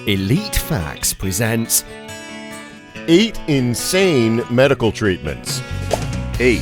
Elite Facts presents 8 insane medical treatments. 8.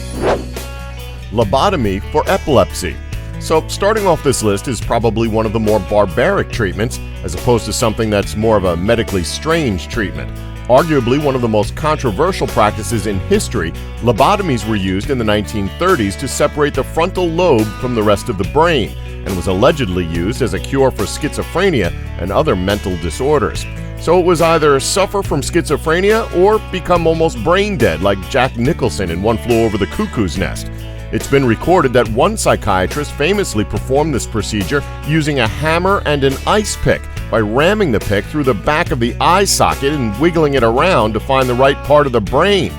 Lobotomy for epilepsy. So starting off this list is probably one of the more barbaric treatments, as opposed to something that's more of a medically strange treatment. Arguably one of the most controversial practices in history, lobotomies were used in the 1930s to separate the frontal lobe from the rest of the brain, and was allegedly used as a cure for schizophrenia and other mental disorders. So it was either suffer from schizophrenia or become almost brain dead like Jack Nicholson in One Flew Over the Cuckoo's Nest. It's been recorded that one psychiatrist famously performed this procedure using a hammer and an ice pick by ramming the pick through the back of the eye socket and wiggling it around to find the right part of the brain.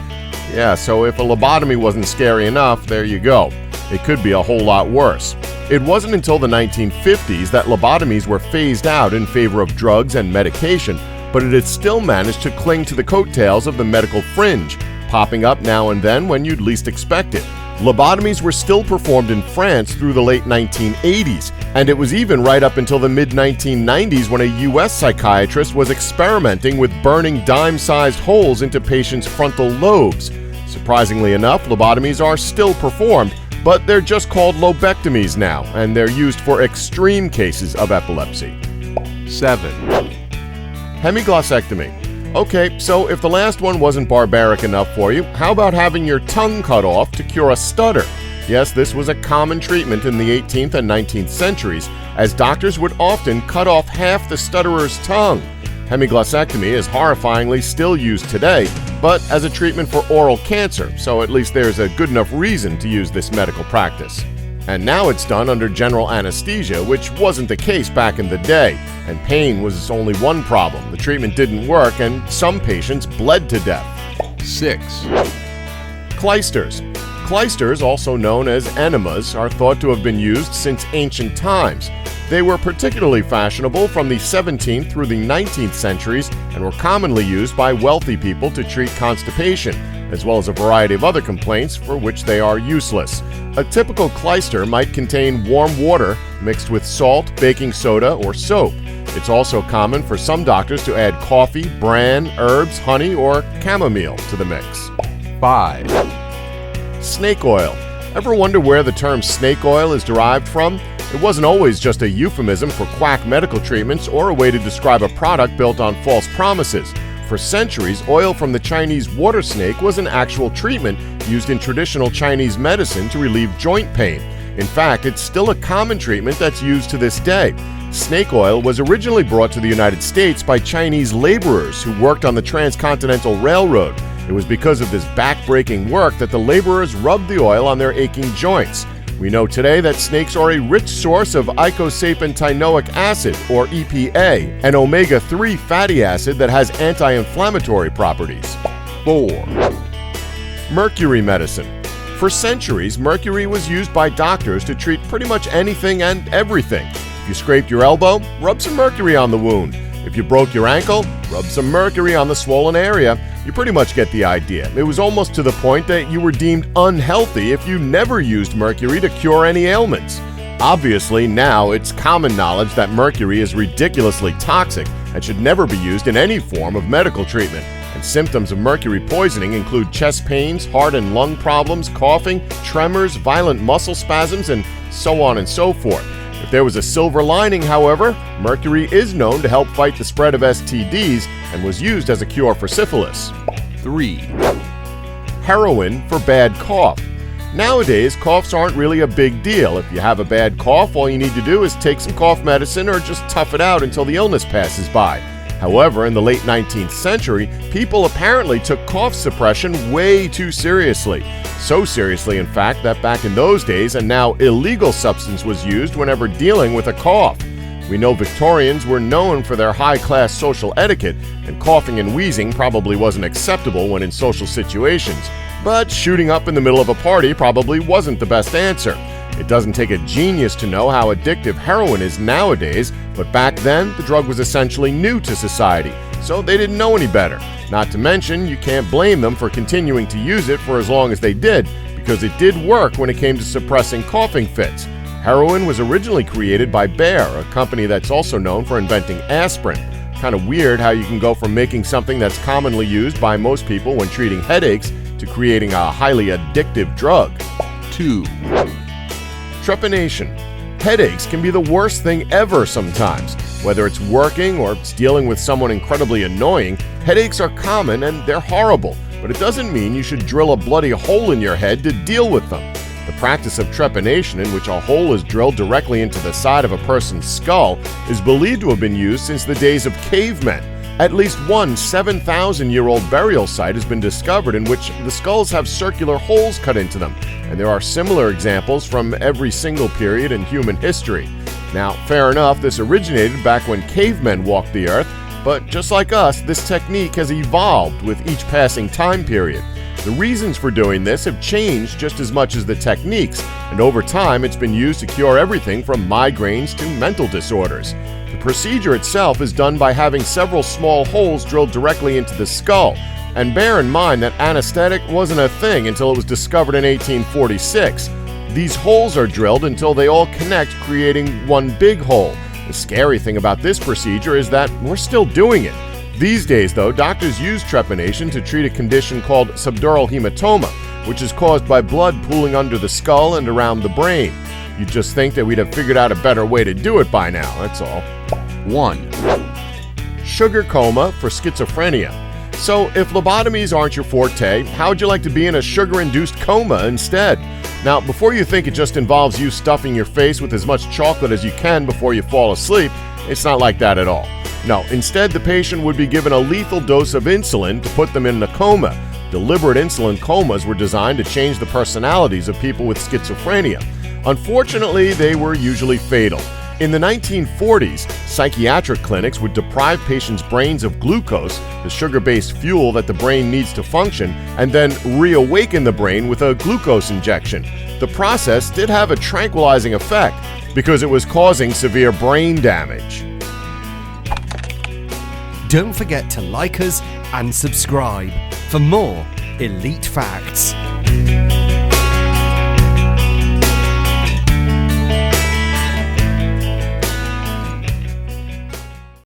Yeah, so if a lobotomy wasn't scary enough, there you go. It could be a whole lot worse. It wasn't until the 1950s that lobotomies were phased out in favor of drugs and medication, but it had still managed to cling to the coattails of the medical fringe, popping up now and then when you'd least expect it. Lobotomies were still performed in France through the late 1980s, and it was even right up until the mid-1990s when a U.S. psychiatrist was experimenting with burning dime-sized holes into patients' frontal lobes. Surprisingly enough, lobotomies are still performed, but they're just called lobectomies now, and they're used for extreme cases of epilepsy. 7. Hemiglossectomy. Okay, so if the last one wasn't barbaric enough for you, how about having your tongue cut off to cure a stutter? Yes, this was a common treatment in the 18th and 19th centuries, as doctors would often cut off half the stutterer's tongue. Hemiglossectomy is horrifyingly still used today, but as a treatment for oral cancer, so at least there's a good enough reason to use this medical practice. And now it's done under general anesthesia, which wasn't the case back in the day, and pain was only one problem. The treatment didn't work, and some patients bled to death. 6. Cloysters. Cloysters, also known as enemas, are thought to have been used since ancient times. They were particularly fashionable from the 17th through the 19th centuries and were commonly used by wealthy people to treat constipation, as well as a variety of other complaints for which they are useless. A typical cloyster might contain warm water mixed with salt, baking soda, or soap. It's also common for some doctors to add coffee, bran, herbs, honey, or chamomile to the mix. 5. Snake oil. Ever wonder where the term snake oil is derived from? It wasn't always just a euphemism for quack medical treatments or a way to describe a product built on false promises. For centuries, oil from the Chinese water snake was an actual treatment used in traditional Chinese medicine to relieve joint pain. In fact, it's still a common treatment that's used to this day. Snake oil was originally brought to the United States by Chinese laborers who worked on the Transcontinental Railroad. It was because of this back-breaking work that the laborers rubbed the oil on their aching joints. We know today that snakes are a rich source of eicosapentaenoic acid, or EPA, an omega-3 fatty acid that has anti-inflammatory properties. 4. Mercury Medicine. For centuries, mercury was used by doctors to treat pretty much anything and everything. If you scraped your elbow, rub some mercury on the wound. If you broke your ankle, rub some mercury on the swollen area. You pretty much get the idea. It was almost to the point that you were deemed unhealthy if you never used mercury to cure any ailments. Obviously, now it's common knowledge that mercury is ridiculously toxic and should never be used in any form of medical treatment. And symptoms of mercury poisoning include chest pains, heart and lung problems, coughing, tremors, violent muscle spasms, and so on and so forth. If there was a silver lining, however, mercury is known to help fight the spread of STDs and was used as a cure for syphilis. 3. Heroin for bad cough. Nowadays, coughs aren't really a big deal. If you have a bad cough, all you need to do is take some cough medicine or just tough it out until the illness passes by. However, in the late 19th century, people apparently took cough suppression way too seriously. So seriously, in fact, that back in those days a now illegal substance was used whenever dealing with a cough. We know Victorians were known for their high-class social etiquette, and coughing and wheezing probably wasn't acceptable when in social situations. But shooting up in the middle of a party probably wasn't the best answer. It doesn't take a genius to know how addictive heroin is nowadays, but back then, the drug was essentially new to society, so they didn't know any better. Not to mention, you can't blame them for continuing to use it for as long as they did, because it did work when it came to suppressing coughing fits. Heroin was originally created by Bayer, a company that's also known for inventing aspirin. Kind of weird how you can go from making something that's commonly used by most people when treating headaches to creating a highly addictive drug. 2, Trepanation. Headaches can be the worst thing ever sometimes. Whether it's working or it's dealing with someone incredibly annoying, headaches are common and they're horrible, but it doesn't mean you should drill a bloody hole in your head to deal with them. The practice of trepanation, in which a hole is drilled directly into the side of a person's skull, is believed to have been used since the days of cavemen. At least one 7,000-year-old burial site has been discovered in which the skulls have circular holes cut into them, and there are similar examples from every single period in human history. Now, fair enough, this originated back when cavemen walked the earth, but just like us, this technique has evolved with each passing time period. The reasons for doing this have changed just as much as the techniques, and over time it's been used to cure everything from migraines to mental disorders. The procedure itself is done by having several small holes drilled directly into the skull, and bear in mind that anesthetic wasn't a thing until it was discovered in 1846. These holes are drilled until they all connect, creating one big hole. The scary thing about this procedure is that we're still doing it. These days, though, doctors use trepanation to treat a condition called subdural hematoma, which is caused by blood pooling under the skull and around the brain. You'd just think that we'd have figured out a better way to do it by now, that's all. 1, Sugar coma for schizophrenia. So, if lobotomies aren't your forte, how would you like to be in a sugar-induced coma instead? Now, before you think it just involves you stuffing your face with as much chocolate as you can before you fall asleep, it's not like that at all. No, instead the patient would be given a lethal dose of insulin to put them in a coma. Deliberate insulin comas were designed to change the personalities of people with schizophrenia. Unfortunately, they were usually fatal. In the 1940s, psychiatric clinics would deprive patients' brains of glucose, the sugar-based fuel that the brain needs to function, and then reawaken the brain with a glucose injection. The process did have a tranquilizing effect because it was causing severe brain damage. Don't forget to like us and subscribe for more elite facts.